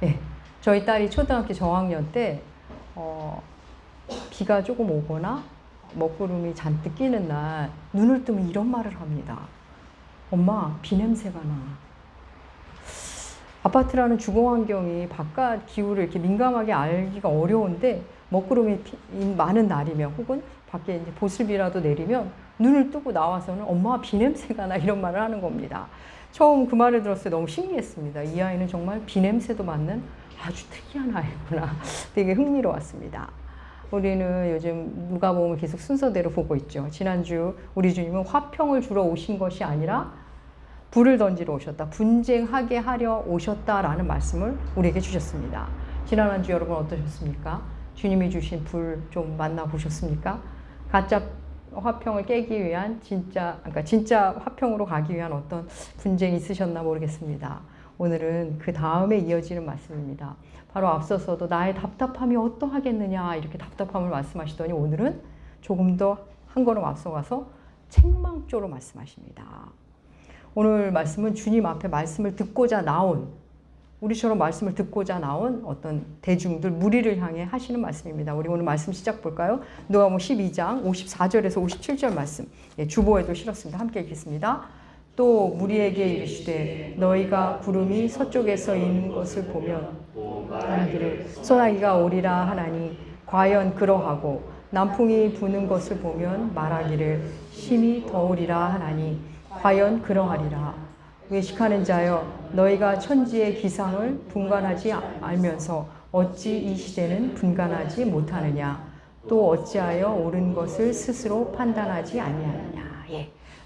네, 저희 딸이 초등학교 저학년 때 비가 조금 오거나 먹구름이 잔뜩 끼는 날 눈을 뜨면 이런 말을 합니다. 엄마, 비 냄새가 나. 아파트라는 주거 환경이 바깥 기후를 이렇게 민감하게 알기가 어려운데 먹구름이 많은 날이면 혹은 밖에 이제 보슬비라도 내리면 눈을 뜨고 나와서는 엄마 비 냄새가 나 이런 말을 하는 겁니다. 처음 그 말을 들었을 때 너무 신기했습니다. 이 아이는 정말 비 냄새도 맡는 아주 특이한 아이구나. 되게 흥미로웠습니다. 우리는 요즘 누가복음을 계속 순서대로 보고 있죠. 지난주 우리 주님은 화평을 주러 오신 것이 아니라 불을 던지러 오셨다. 분쟁하게 하려 오셨다라는 말씀을 우리에게 주셨습니다. 지난주 여러분 어떠셨습니까? 주님이 주신 불 좀 만나보셨습니까? 가짜 화평을 깨기 위한 진짜 화평으로 가기 위한 어떤 분쟁이 있으셨나 모르겠습니다. 오늘은 그 다음에 이어지는 말씀입니다. 바로 앞서서도 나의 답답함이 어떠하겠느냐 이렇게 답답함을 말씀하시더니 오늘은 조금 더 한 걸음 앞서가서 책망조로 말씀하십니다. 오늘 말씀은 주님 앞에 말씀을 듣고자 나온, 우리처럼 말씀을 듣고자 나온 어떤 대중들, 무리를 향해 하시는 말씀입니다. 우리 오늘 말씀 시작 볼까요? 누가복음 12장 54절에서 57절 말씀. 주보에도 실었습니다. 함께 읽겠습니다. 또 무리에게 이르시되 너희가 구름이 서쪽에서 있는 것을 보면 말하기를 소나기가 오리라 하나니 과연 그러하고 남풍이 부는 것을 보면 말하기를 심히 더우리라 하나니 과연 그러하리라. 외식하는 자여 너희가 천지의 기상을 분간하지 알면서 어찌 이 시대는 분간하지 못하느냐. 또 어찌하여 옳은 것을 스스로 판단하지 아니하느냐.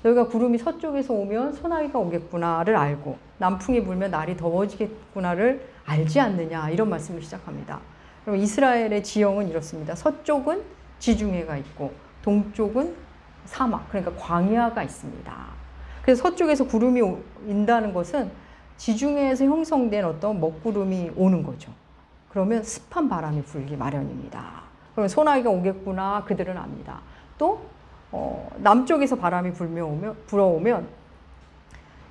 너희가 구름이 서쪽에서 오면 소나기가 오겠구나를 알고 남풍이 불면 날이 더워지겠구나를 알지 않느냐. 이런 말씀을 시작합니다. 그럼 이스라엘의 지형은 이렇습니다. 서쪽은 지중해가 있고 동쪽은 사막, 그러니까 광야가 있습니다. 그래서 서쪽에서 구름이 인다는 것은 지중해에서 형성된 어떤 먹구름이 오는 거죠. 그러면 습한 바람이 불기 마련입니다. 그러면 소나기가 오겠구나 그들은 압니다. 또 남쪽에서 바람이 불어오면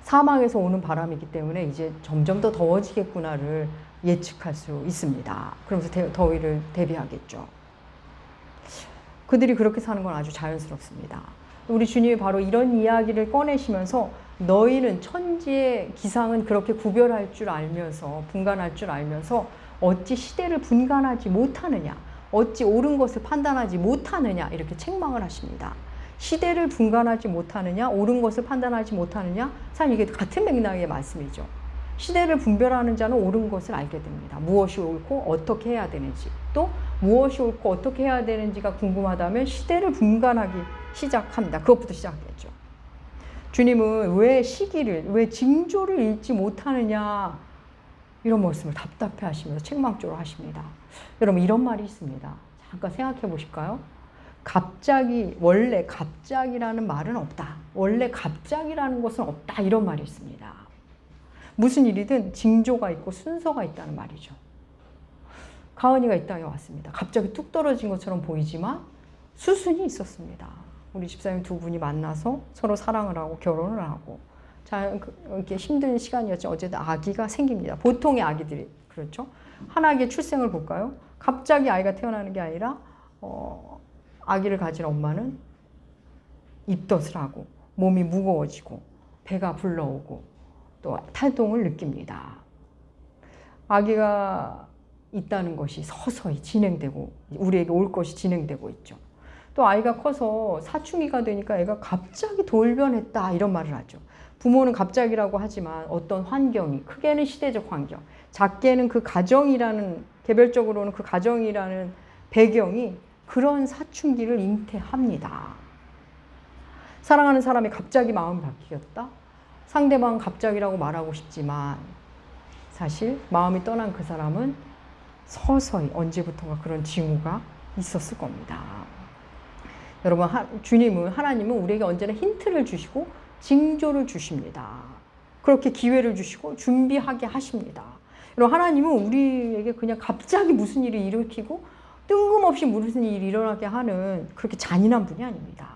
사막에서 오는 바람이기 때문에 이제 점점 더 더워지겠구나를 예측할 수 있습니다. 그러면서 더위를 대비하겠죠. 그들이 그렇게 사는 건 아주 자연스럽습니다. 우리 주님이 바로 이런 이야기를 꺼내시면서 너희는 천지의 기상은 그렇게 구별할 줄 알면서 분간할 줄 알면서 어찌 시대를 분간하지 못하느냐, 어찌 옳은 것을 판단하지 못하느냐 이렇게 책망을 하십니다. 시대를 분간하지 못하느냐, 옳은 것을 판단하지 못하느냐, 사실 이게 같은 맥락의 말씀이죠. 시대를 분별하는 자는 옳은 것을 알게 됩니다. 무엇이 옳고 어떻게 해야 되는지, 또 무엇이 옳고 어떻게 해야 되는지가 궁금하다면 시대를 분간하기 시작합니다. 그것부터 시작하겠죠. 주님은 왜 시기를, 왜 징조를 읽지 못하느냐 이런 말씀을 답답해 하시면서 책망조로 하십니다. 여러분 이런 말이 있습니다. 잠깐 생각해 보실까요? 원래 갑자기라는 말은 없다. 원래 갑자기라는 것은 없다. 이런 말이 있습니다. 무슨 일이든 징조가 있고 순서가 있다는 말이죠. 가은이가 이 땅에 왔습니다. 갑자기 뚝 떨어진 것처럼 보이지만 수순이 있었습니다. 우리 집사님 두 분이 만나서 서로 사랑을 하고 결혼을 하고 이렇게 힘든 시간이었죠. 어쨌든 아기가 생깁니다. 보통의 아기들이 그렇죠. 한 아기의 출생을 볼까요? 갑자기 아이가 태어나는 게 아니라 아기를 가진 엄마는 입덧을 하고 몸이 무거워지고 배가 불러오고 또 탈동을 느낍니다. 아기가 있다는 것이 서서히 진행되고 우리에게 올 것이 진행되고 있죠. 또 아이가 커서 사춘기가 되니까 애가 갑자기 돌변했다 이런 말을 하죠. 부모는 갑자기라고 하지만 어떤 환경이, 크게는 시대적 환경, 작게는 그 가정이라는, 개별적으로는 그 가정이라는 배경이 그런 사춘기를 잉태합니다. 사랑하는 사람이 갑자기 마음이 바뀌었다? 상대방은 갑자기라고 말하고 싶지만 사실 마음이 떠난 그 사람은 서서히 언제부턴가 그런 징후가 있었을 겁니다. 여러분, 하나님은 우리에게 언제나 힌트를 주시고 징조를 주십니다. 그렇게 기회를 주시고 준비하게 하십니다. 여러분, 하나님은 우리에게 그냥 갑자기 무슨 일을 일으키고 뜬금없이 무슨 일이 일어나게 하는 그렇게 잔인한 분이 아닙니다.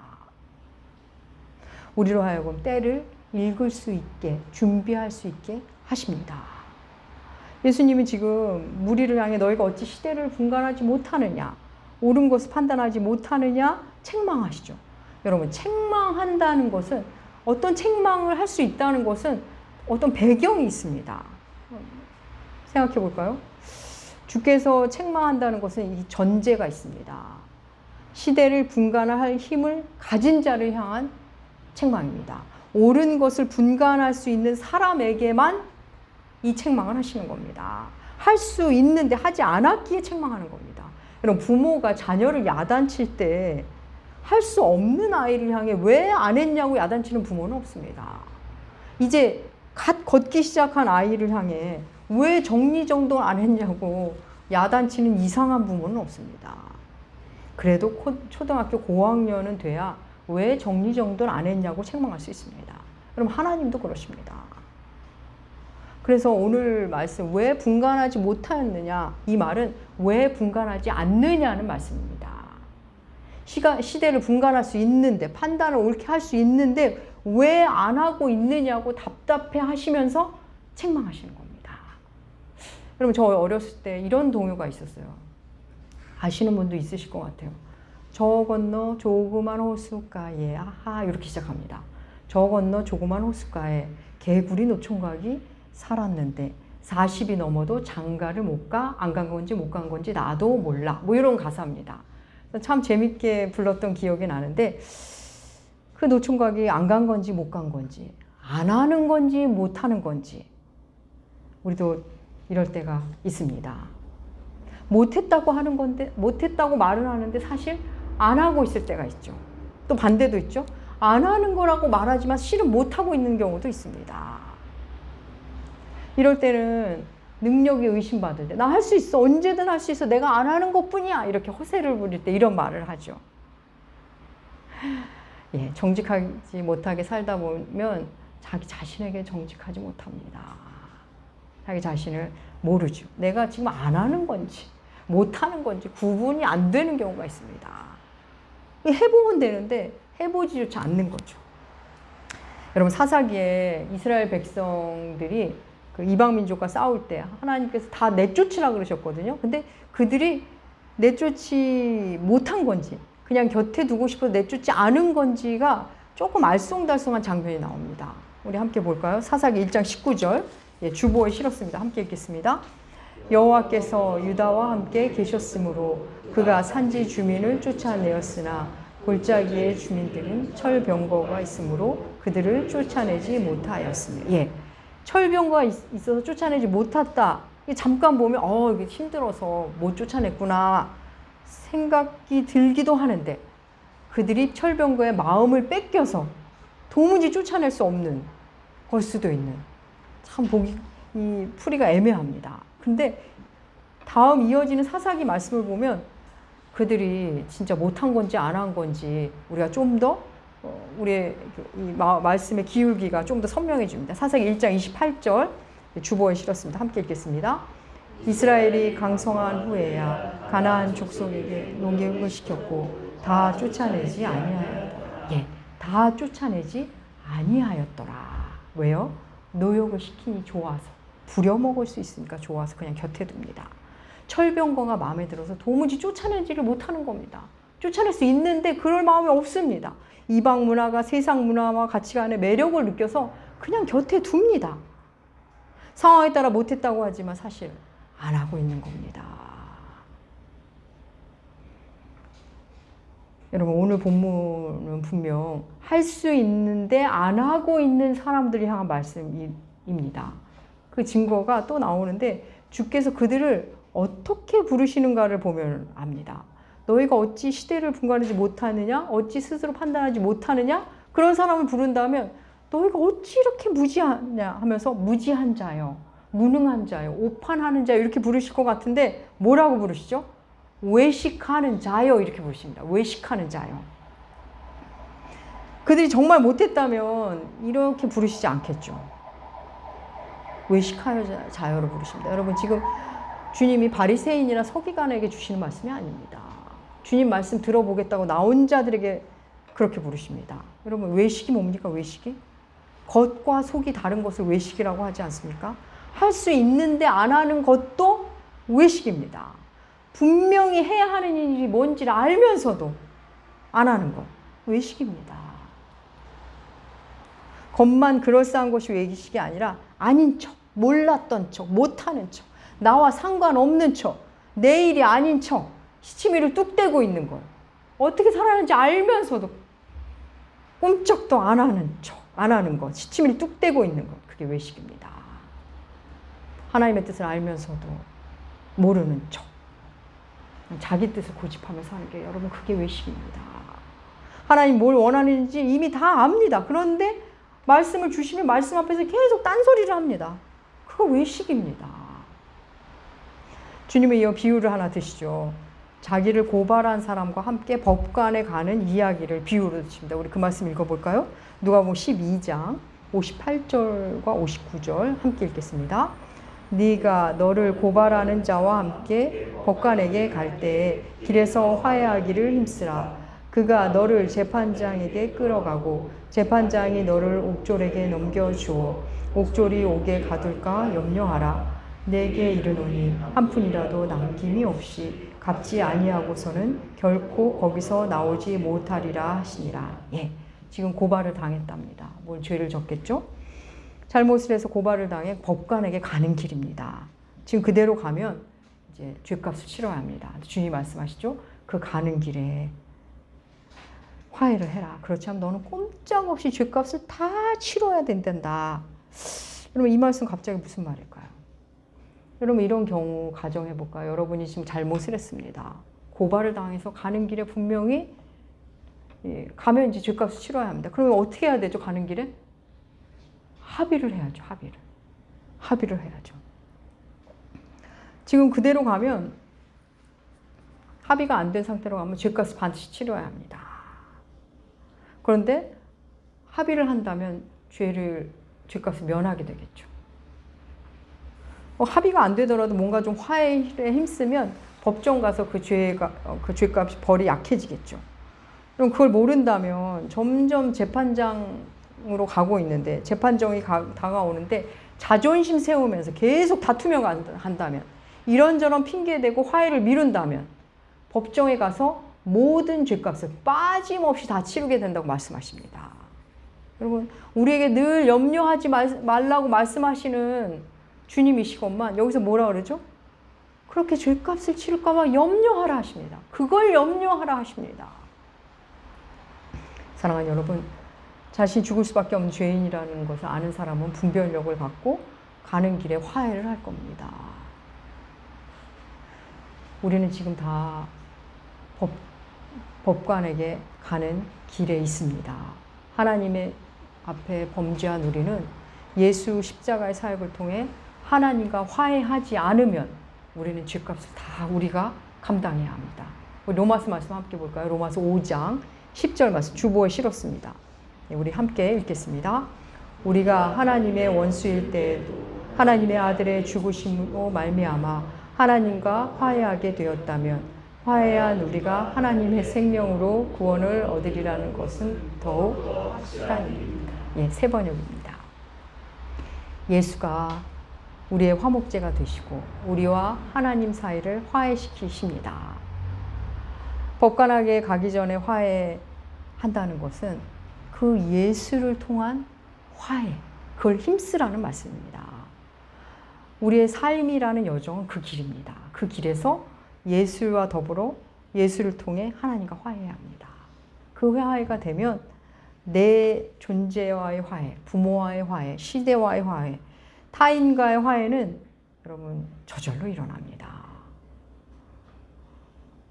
우리로 하여금 때를 읽을 수 있게 준비할 수 있게 하십니다. 예수님이 지금 무리를 향해 너희가 어찌 시대를 분간하지 못하느냐, 옳은 것을 판단하지 못하느냐 책망하시죠. 여러분, 책망한다는 것은, 어떤 책망을 할 수 있다는 것은 어떤 배경이 있습니다. 생각해 볼까요? 주께서 책망한다는 것은 이 전제가 있습니다. 시대를 분간할 힘을 가진 자를 향한 책망입니다. 옳은 것을 분간할 수 있는 사람에게만 이 책망을 하시는 겁니다. 할 수 있는데 하지 않았기에 책망하는 겁니다. 여러분, 부모가 자녀를 야단칠 때 할 수 없는 아이를 향해 왜 안 했냐고 야단치는 부모는 없습니다. 이제 갓 걷기 시작한 아이를 향해 왜 정리정돈 안 했냐고 야단치는 이상한 부모는 없습니다. 그래도 초등학교 고학년은 돼야 왜 정리정돈 안 했냐고 책망할 수 있습니다. 그럼 하나님도 그러십니다. 그래서 오늘 말씀, 왜 분간하지 못하였느냐, 이 말은 왜 분간하지 않느냐는 말씀입니다. 시대를 분간할 수 있는데, 판단을 옳게 할 수 있는데 왜 안 하고 있느냐고 답답해 하시면서 책망하시는 겁니다. 여러분, 저 어렸을 때 이런 동요가 있었어요. 아시는 분도 있으실 것 같아요. 저 건너 조그만 호숫가에, 아하, 이렇게 시작합니다. 저 건너 조그만 호숫가에 개구리 노총각이 살았는데 40이 넘어도 장가를 못 가, 안 간 건지 못 간 건지 나도 몰라. 뭐 이런 가사입니다. 참 재밌게 불렀던 기억이 나는데, 그 노총각이 안 간 건지 못 간 건지, 안 하는 건지 못 하는 건지, 우리도 이럴 때가 있습니다. 못했다고 하는 건데, 못했다고 말은 하는데 사실 안 하고 있을 때가 있죠. 또 반대도 있죠. 안 하는 거라고 말하지만 실은 못하고 있는 경우도 있습니다. 이럴 때는 능력이 의심받을 때, 나 할 수 있어, 언제든 할 수 있어, 내가 안 하는 것뿐이야, 이렇게 허세를 부릴 때 이런 말을 하죠. 예, 정직하지 못하게 살다 보면 자기 자신에게 정직하지 못합니다. 자기 자신을 모르죠. 내가 지금 안 하는 건지 못하는 건지 구분이 안 되는 경우가 있습니다. 해보면 되는데 해보지조차 않는 거죠. 여러분, 사사기에 이스라엘 백성들이 그 이방 민족과 싸울 때 하나님께서 다 내쫓으라 그러셨거든요. 근데 그들이 내쫓지 못한 건지, 그냥 곁에 두고 싶어서 내쫓지 않은 건지가 조금 알쏭달쏭한 장면이 나옵니다. 우리 함께 볼까요? 사사기 1장 19절. 예, 주보에 실었습니다. 함께 읽겠습니다. 여호와께서 유다와 함께 계셨으므로 그가 산지 주민을 쫓아내었으나 골짜기의 주민들은 철병거가 있으므로 그들을 쫓아내지 못하였으며. 예, 철병거가 있어서 쫓아내지 못했다. 잠깐 보면 이게 힘들어서 못 쫓아냈구나 생각이 들기도 하는데, 그들이 철병거의 마음을 뺏겨서 도무지 쫓아낼 수 없는 걸 수도 있는, 참 보기 이 풀이가 애매합니다. 근데 다음 이어지는 사사기 말씀을 보면 그들이 진짜 못한 건지 안 한 건지 우리가 좀 더 우리의 이 말씀의 기울기가 좀 더 선명해집니다. 사사기 1장 28절 주보에 실었습니다. 함께 읽겠습니다. 이스라엘이 강성한 후에야 가나안 족속에게 농격을 시켰고 다 쫓아내지 아니하였더라. 예, 다 쫓아내지 아니하였더라. 왜요? 노역을 시키니 좋아서, 부려먹을 수 있으니까 좋아서 그냥 곁에 둡니다. 철병거가 마음에 들어서 도무지 쫓아내지를 못하는 겁니다. 쫓아낼 수 있는데 그럴 마음이 없습니다. 이방 문화가 세상 문화와 가치관의 매력을 느껴서 그냥 곁에 둡니다. 상황에 따라 못했다고 하지만 사실 안 하고 있는 겁니다. 여러분, 오늘 본문은 분명 할 수 있는데 안 하고 있는 사람들을 향한 말씀입니다. 그 증거가 또 나오는데, 주께서 그들을 어떻게 부르시는가를 보면 압니다. 너희가 어찌 시대를 분간하지 못하느냐? 어찌 스스로 판단하지 못하느냐? 그런 사람을 부른다면 너희가 어찌 이렇게 무지하냐 하면서 무지한 자요, 무능한 자요, 오판하는 자요 이렇게 부르실 것 같은데 뭐라고 부르시죠? 외식하는 자요 이렇게 부르십니다. 외식하는 자요. 그들이 정말 못했다면 이렇게 부르시지 않겠죠. 외식하여 자요로 부르십니다. 여러분, 지금 주님이 바리새인이나 서기관에게 주시는 말씀이 아닙니다. 주님 말씀 들어보겠다고 나온 자들에게 그렇게 부르십니다. 여러분, 외식이 뭡니까? 외식이? 겉과 속이 다른 것을 외식이라고 하지 않습니까? 할 수 있는데 안 하는 것도 외식입니다. 분명히 해야 하는 일이 뭔지를 알면서도 안 하는 것, 외식입니다. 겉만 그럴싸한 것이 외식이 아니라 아닌 척, 몰랐던 척, 못하는 척, 나와 상관없는 척, 내 일이 아닌 척, 시치미를 뚝대고 있는 것. 어떻게 살아야 하는지 알면서도 꼼짝도 안 하는 척, 안 하는 것, 시치미를 뚝대고 있는 것. 그게 외식입니다. 하나님의 뜻을 알면서도 모르는 척. 자기 뜻을 고집하며 사는 게 여러분 그게 외식입니다. 하나님 뭘 원하는지 이미 다 압니다. 그런데 말씀을 주시면 말씀 앞에서 계속 딴소리를 합니다. 그거 외식입니다. 주님이 이 비유를 하나 드시죠. 자기를 고발한 사람과 함께 법관에 가는 이야기를 비유로 드십니다. 우리 그 말씀 읽어볼까요? 누가복음 12장 58절과 59절 함께 읽겠습니다. 네가 너를 고발하는 자와 함께 법관에게 갈 때에 길에서 화해하기를 힘쓰라. 그가 너를 재판장에게 끌어가고 재판장이 너를 옥졸에게 넘겨주어 옥졸이 옥에 가둘까 염려하라. 내게 이르노니 한 푼이라도 남김이 없이 갚지 아니하고서는 결코 거기서 나오지 못하리라 하시니라. 예, 지금 고발을 당했답니다. 뭘 죄를 졌겠죠? 잘못을 해서 고발을 당해 법관에게 가는 길입니다. 지금 그대로 가면 이제 죄값을 치러야 합니다. 주님이 말씀하시죠? 그 가는 길에 화해를 해라. 그렇지 않으면 너는 꼼짝없이 죄값을 다 치러야 된단다. 여러분 이 말씀 갑자기 무슨 말일까요? 여러분 이런 경우 가정해 볼까요? 여러분이 지금 잘못을 했습니다. 고발을 당해서 가는 길에 분명히 가면 이제 죄값을 치러야 합니다. 그러면 어떻게 해야 되죠? 가는 길에? 합의를 해야죠. 합의를 해야죠. 지금 그대로 가면 합의가 안 된 상태로 가면 죄값을 반드시 치러야 합니다. 그런데 합의를 한다면 죄값을 면하게 되겠죠. 합의가 안 되더라도 뭔가 좀 화해에 힘쓰면 법정 가서 그 죄값이 벌이 약해지겠죠. 그럼 그걸 모른다면 점점 재판장으로 가고 있는데 재판정이 다가오는데 자존심 세우면서 계속 다투며 한다면 이런저런 핑계대고 화해를 미룬다면 법정에 가서 모든 죄값을 빠짐없이 다 치르게 된다고 말씀하십니다. 여러분 우리에게 늘 염려하지 말라고 말씀하시는 주님이시건만 여기서 뭐라 그러죠? 그렇게 죄값을 치를까 봐 염려하라 하십니다. 그걸 염려하라 하십니다. 사랑하는 여러분, 자신이 죽을 수밖에 없는 죄인이라는 것을 아는 사람은 분별력을 갖고 가는 길에 화해를 할 겁니다. 우리는 지금 다 법관에게 가는 길에 있습니다. 하나님의 앞에 범죄한 우리는 예수 십자가의 사역을 통해 하나님과 화해하지 않으면 우리는 죄값을 다 우리가 감당해야 합니다. 로마서 말씀 함께 볼까요? 로마서 5장 10절 말씀 주보에 실었습니다. 우리 함께 읽겠습니다. 우리가 하나님의 원수일 때에도 하나님의 아들의 죽으심으로 말미암아 하나님과 화해하게 되었다면 화해한 우리가 하나님의 생명으로 구원을 얻으리라는 것은 더욱 확실합니다. 예, 세 번역입니다. 예수가 우리의 화목제가 되시고 우리와 하나님 사이를 화해시키십니다. 법관에게 가기 전에 화해한다는 것은 그 예수를 통한 화해, 그걸 힘쓰라는 말씀입니다. 우리의 삶이라는 여정은 그 길입니다. 그 길에서 예수와 더불어 예수를 통해 하나님과 화해해야 합니다. 그 화해가 되면 내 존재와의 화해, 부모와의 화해, 시대와의 화해, 타인과의 화해는 여러분 저절로 일어납니다.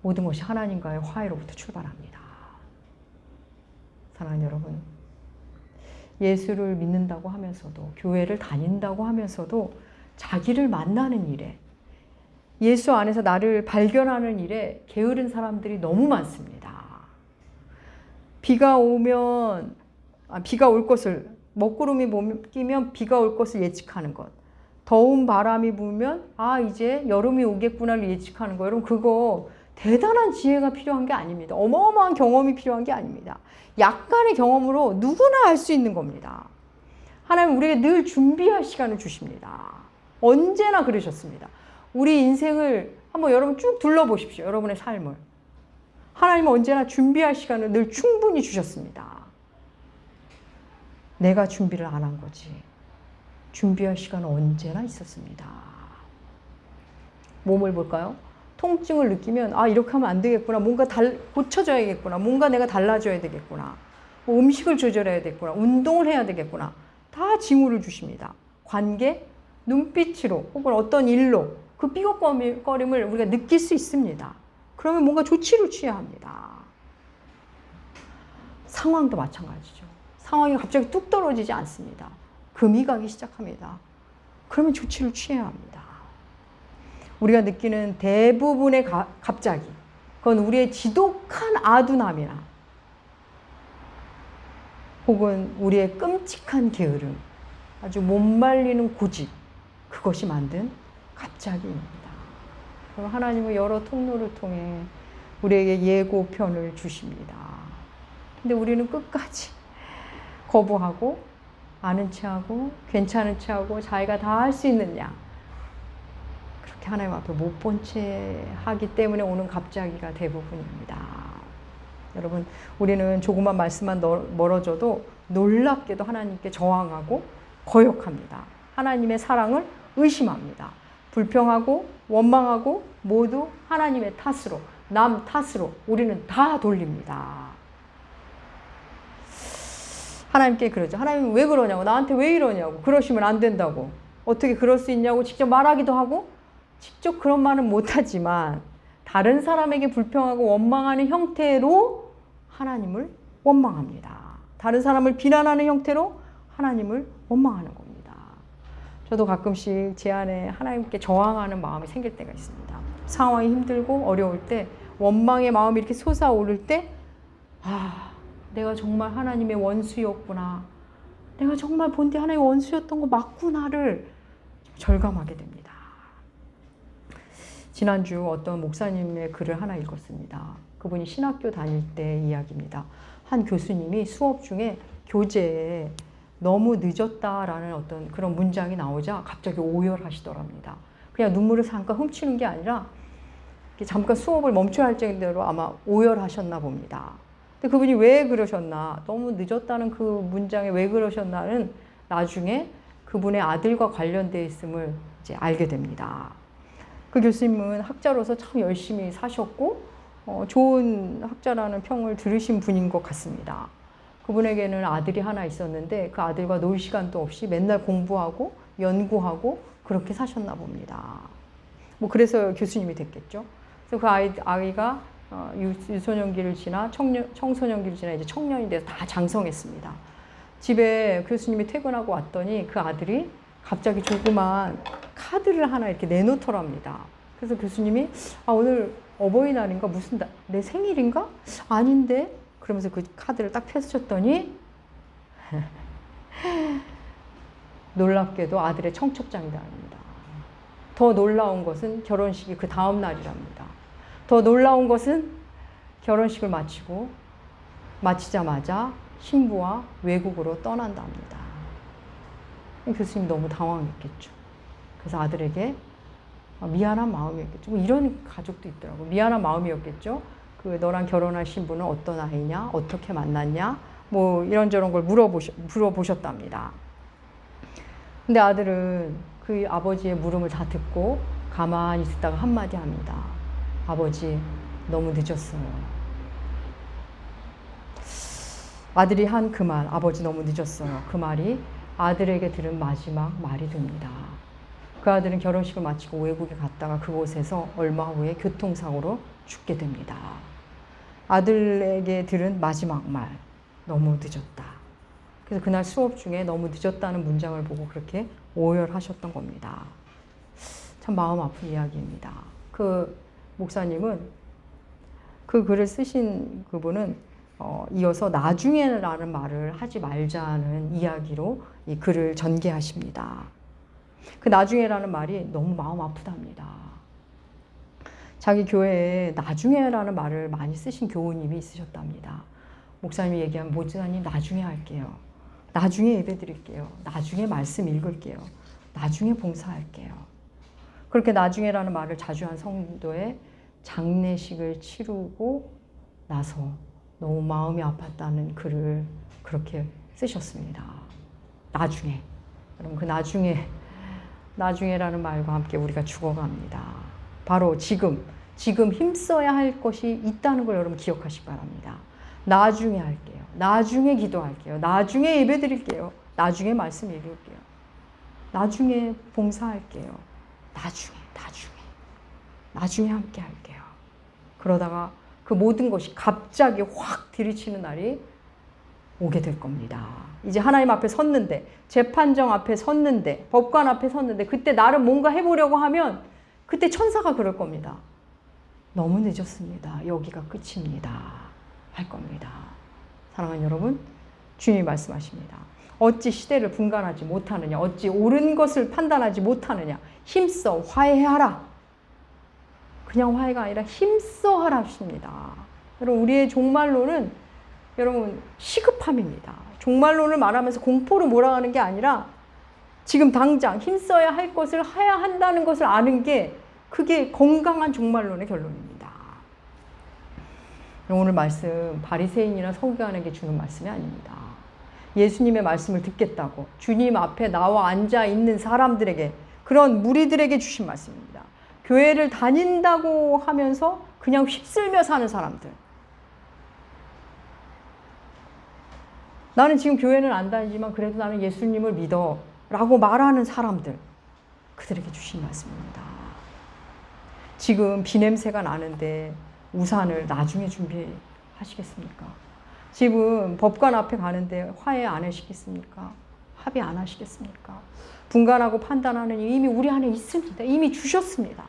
모든 것이 하나님과의 화해로부터 출발합니다. 사랑하는 여러분, 예수를 믿는다고 하면서도 교회를 다닌다고 하면서도 자기를 만나는 일에 예수 안에서 나를 발견하는 일에 게으른 사람들이 너무 많습니다. 비가 올 것을 먹구름이 끼면 비가 올 것을 예측하는 것. 더운 바람이 불면 이제 여름이 오겠구나를 예측하는 거. 여러분 그거 대단한 지혜가 필요한 게 아닙니다. 어마어마한 경험이 필요한 게 아닙니다. 약간의 경험으로 누구나 알 수 있는 겁니다. 하나님 우리에게 늘 준비할 시간을 주십니다. 언제나 그러셨습니다. 우리 인생을 한번 여러분 쭉 둘러보십시오. 여러분의 삶을. 하나님은 언제나 준비할 시간을 늘 충분히 주셨습니다. 내가 준비를 안 한 거지. 준비할 시간은 언제나 있었습니다. 몸을 볼까요? 통증을 느끼면 아 이렇게 하면 안 되겠구나. 뭔가 고쳐져야겠구나. 뭔가 내가 달라져야 되겠구나. 뭐 음식을 조절해야 되겠구나. 운동을 해야 되겠구나. 다 징후를 주십니다. 관계, 눈빛으로 혹은 어떤 일로 그 삐걱거림을 우리가 느낄 수 있습니다. 그러면 뭔가 조치를 취해야 합니다. 상황도 마찬가지죠. 상황이 갑자기 뚝 떨어지지 않습니다. 금이 가기 시작합니다. 그러면 조치를 취해야 합니다. 우리가 느끼는 대부분의 갑자기, 그건 우리의 지독한 아둔함이나 혹은 우리의 끔찍한 게으름, 아주 못 말리는 고집, 그것이 만든 갑자기입니다. 그럼 하나님은 여러 통로를 통해 우리에게 예고편을 주십니다. 근데 우리는 끝까지 거부하고 아는 체하고 괜찮은 체하고 자기가 다 할 수 있느냐, 그렇게 하나님 앞에 못 본 채 하기 때문에 오는 갑자기가 대부분입니다. 여러분, 우리는 조그만 말씀만 멀어져도 놀랍게도 하나님께 저항하고 거역합니다. 하나님의 사랑을 의심합니다. 불평하고 원망하고 모두 하나님의 탓으로, 남 탓으로 우리는 다 돌립니다. 하나님께 그러죠. 하나님 왜 그러냐고, 나한테 왜 이러냐고, 그러시면 안 된다고, 어떻게 그럴 수 있냐고 직접 말하기도 하고, 직접 그런 말은 못하지만 다른 사람에게 불평하고 원망하는 형태로 하나님을 원망합니다. 다른 사람을 비난하는 형태로 하나님을 원망하는 겁니다. 저도 가끔씩 제 안에 하나님께 저항하는 마음이 생길 때가 있습니다. 상황이 힘들고 어려울 때, 원망의 마음이 이렇게 솟아오를 때, 아, 내가 정말 하나님의 원수였구나, 내가 정말 본디 하나님의 원수였던 거 맞구나를 절감하게 됩니다. 지난주 어떤 목사님의 글을 하나 읽었습니다. 그분이 신학교 다닐 때 이야기입니다. 한 교수님이 수업 중에 교재에 너무 늦었다라는 어떤 그런 문장이 나오자 갑자기 오열하시더랍니다. 그냥 눈물을 잠깐 훔치는 게 아니라 잠깐 수업을 멈춰야 할 정도로 아마 오열하셨나 봅니다. 근데 그분이 왜 그러셨나, 너무 늦었다는 그 문장에 왜 그러셨나는 나중에 그분의 아들과 관련되어 있음을 이제 알게 됩니다. 그 교수님은 학자로서 참 열심히 사셨고 좋은 학자라는 평을 들으신 분인 것 같습니다. 그분에게는 아들이 하나 있었는데 그 아들과 놀 시간도 없이 맨날 공부하고 연구하고 그렇게 사셨나 봅니다. 뭐 그래서 교수님이 됐겠죠. 그래서 그 아이가 유소년기를 지나 청소년기를 지나 이제 청년이 돼서 다 장성했습니다. 집에 교수님이 퇴근하고 왔더니 그 아들이 갑자기 조그만 카드를 하나 이렇게 내놓더랍니다. 그래서 교수님이 오늘 어버이날인가, 무슨 내 생일인가? 아닌데? 그러면서 그 카드를 딱 펼쳤더니 놀랍게도 아들의 청첩장이랍니다. 더 놀라운 것은 결혼식이 그 다음 날이랍니다. 더 놀라운 것은 결혼식을 마치자마자 신부와 외국으로 떠난답니다. 교수님 너무 당황했겠죠. 그래서 아들에게 미안한 마음이었겠죠. 뭐 이런 가족도 있더라고요. 미안한 마음이었겠죠. 그 너랑 결혼할 신부는 어떤 아이냐, 어떻게 만났냐, 뭐 이런저런 걸 물어보셨답니다. 근데 아들은 그 아버지의 물음을 다 듣고 가만히 듣다가 한마디 합니다. 아버지, 너무 늦었어요. 아들이 한 그 말, 아버지 너무 늦었어요, 그 말이 아들에게 들은 마지막 말이 됩니다. 그 아들은 결혼식을 마치고 외국에 갔다가 그곳에서 얼마 후에 교통사고로 죽게 됩니다. 아들에게 들은 마지막 말, 너무 늦었다. 그래서 그날 수업 중에 너무 늦었다는 문장을 보고 그렇게 오열하셨던 겁니다. 참 마음 아픈 이야기입니다. 그 목사님은, 그 글을 쓰신 그분은 이어서 나중에라는 말을 하지 말자는 이야기로 이 글을 전개하십니다. 그 나중에라는 말이 너무 마음 아프답니다. 자기 교회에 나중에라는 말을 많이 쓰신 교우님이 있으셨답니다. 목사님이 얘기하면, 목사님 나중에 할게요, 나중에 예배 드릴게요, 나중에 말씀 읽을게요, 나중에 봉사할게요. 그렇게 나중에라는 말을 자주 한 성도의 장례식을 치르고 나서 너무 마음이 아팠다는 글을 그렇게 쓰셨습니다. 나중에. 여러분, 그 나중에라는 말과 함께 우리가 죽어갑니다. 바로 지금 힘써야 할 것이 있다는 걸 여러분 기억하시기 바랍니다. 나중에 할게요. 나중에 기도할게요. 나중에 예배 드릴게요. 나중에 말씀 읽을게요. 나중에 봉사할게요. 나중에 함께 할게요. 그러다가 그 모든 것이 갑자기 확 들이치는 날이 오게 될 겁니다. 이제 하나님 앞에 섰는데, 재판정 앞에 섰는데, 법관 앞에 섰는데, 그때 나름 뭔가 해보려고 하면 그때 천사가 그럴 겁니다. 너무 늦었습니다. 여기가 끝입니다. 할 겁니다. 사랑하는 여러분, 주님이 말씀하십니다. 어찌 시대를 분간하지 못하느냐, 어찌 옳은 것을 판단하지 못하느냐, 힘써 화해하라. 그냥 화해가 아니라 힘써 하라 하십니다. 여러분, 우리의 종말론은 여러분 시급함입니다. 종말론을 말하면서 공포로 몰아가는 게 아니라 지금 당장 힘써야 할 것을 해야 한다는 것을 아는 게 그게 건강한 종말론의 결론입니다. 오늘 말씀 바리새인이나 서기관에게 주는 말씀이 아닙니다. 예수님의 말씀을 듣겠다고 주님 앞에 나와 앉아 있는 사람들에게, 그런 무리들에게 주신 말씀입니다. 교회를 다닌다고 하면서 그냥 휩쓸며 사는 사람들, 나는 지금 교회는 안 다니지만 그래도 나는 예수님을 믿어 라고 말하는 사람들, 그들에게 주신 말씀입니다. 지금 비냄새가 나는데 우산을 나중에 준비하시겠습니까? 지금 법관 앞에 가는데 화해 안 하시겠습니까? 합의 안 하시겠습니까? 분간하고 판단하는 이미 우리 안에 있습니다. 이미 주셨습니다.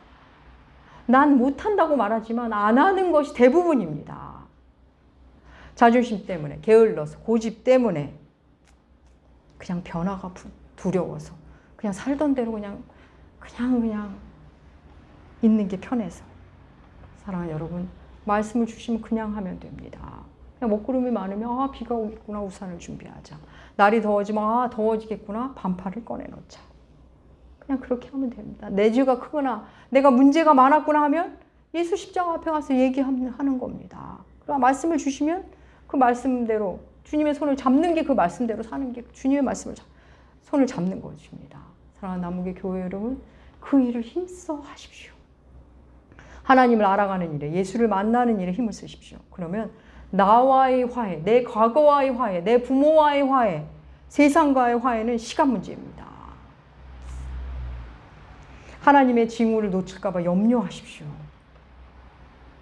난 못한다고 말하지만 안 하는 것이 대부분입니다. 자존심 때문에, 게을러서, 고집 때문에, 그냥 변화가 두려워서, 그냥 살던 대로 그냥 있는 게 편해서. 사랑하는 여러분, 말씀을 주시면 그냥 하면 됩니다. 그냥 먹구름이 많으면 비가 오겠구나, 우산을 준비하자. 날이 더워지면 더워지겠구나, 반팔을 꺼내놓자. 그냥 그렇게 하면 됩니다. 내 죄가 크거나 내가 문제가 많았구나 하면 예수 십자가 앞에 가서 얘기하는 겁니다. 그러나 말씀을 주시면 그 말씀대로 주님의 손을 잡는 게 그 말씀대로 사는 게 주님의 말씀을 손을 잡는 것입니다. 사랑하는 남욱의 교회 여러분, 그 일을 힘써 하십시오. 하나님을 알아가는 일에, 예수를 만나는 일에 힘을 쓰십시오. 그러면 나와의 화해, 내 과거와의 화해, 내 부모와의 화해, 세상과의 화해는 시간 문제입니다. 하나님의 징후를 놓칠까 봐 염려하십시오.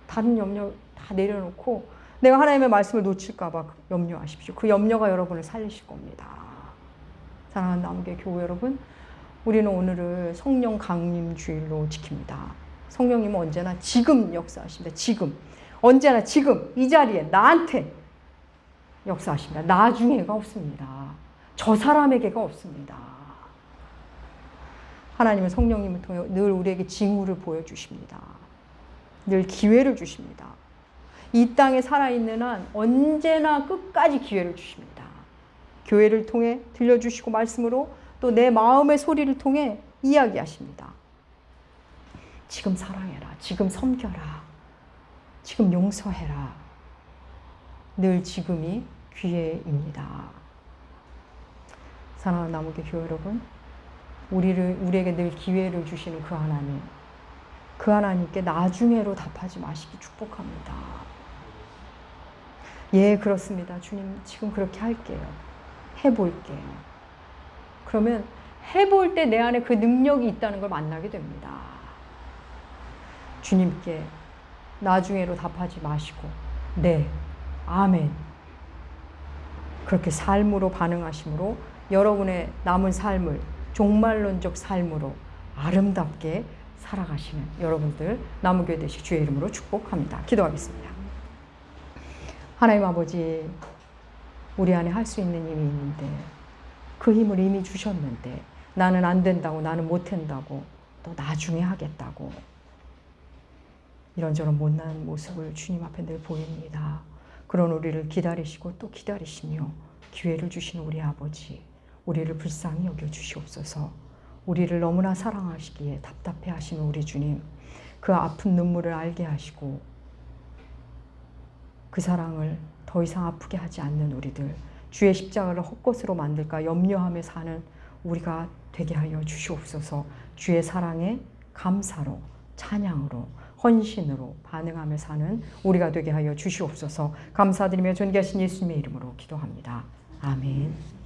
다른 염려 다 내려놓고 내가 하나님의 말씀을 놓칠까 봐 염려하십시오. 그 염려가 여러분을 살리실 겁니다. 사랑하는 남욱의 교회 여러분, 우리는 오늘을 성령 강림 주일로 지킵니다. 성령님은 언제나 지금 역사하십니다. 지금. 언제나 지금 이 자리에 나한테 역사하십니다. 나중에가 없습니다. 저 사람에게가 없습니다. 하나님은 성령님을 통해 늘 우리에게 징후를 보여주십니다. 늘 기회를 주십니다. 이 땅에 살아있는 한 언제나 끝까지 기회를 주십니다. 교회를 통해 들려주시고 말씀으로 또 내 마음의 소리를 통해 이야기하십니다. 지금 사랑해라. 지금 섬겨라. 지금 용서해라. 늘 지금이 기회입니다. 사랑하는 남욱의 교회 여러분, 우리에게 늘 기회를 주시는 그 하나님, 그 하나님께 나중에로 답하지 마시기 축복합니다. 예, 그렇습니다. 주님, 지금 그렇게 할게요. 해볼게요. 그러면 해볼 때 내 안에 그 능력이 있다는 걸 만나게 됩니다. 주님께 나중에로 답하지 마시고, 네, 아멘. 그렇게 삶으로 반응하심으로 여러분의 남은 삶을 종말론적 삶으로 아름답게 살아가시는 여러분들 남욱교회 되시기 주의 이름으로 축복합니다. 기도하겠습니다. 하나님 아버지, 우리 안에 할 수 있는 힘이 있는데 그 힘을 이미 주셨는데 나는 안 된다고, 나는 못 한다고, 또 나중에 하겠다고 이런저런 못난 모습을 주님 앞에 늘 보입니다. 그런 우리를 기다리시고 또 기다리시며 기회를 주시는 우리 아버지, 우리를 불쌍히 여겨주시옵소서. 우리를 너무나 사랑하시기에 답답해 하시는 우리 주님, 그 아픈 눈물을 알게 하시고 그 사랑을 더 이상 아프게 하지 않는 우리들, 주의 십자가를 헛것으로 만들까 염려하며 사는 우리가 되게 하여 주시옵소서. 주의 사랑에 감사로, 찬양으로, 헌신으로 반응하며 사는 우리가 되게 하여 주시옵소서. 감사드리며 존귀하신 예수님의 이름으로 기도합니다. 아멘.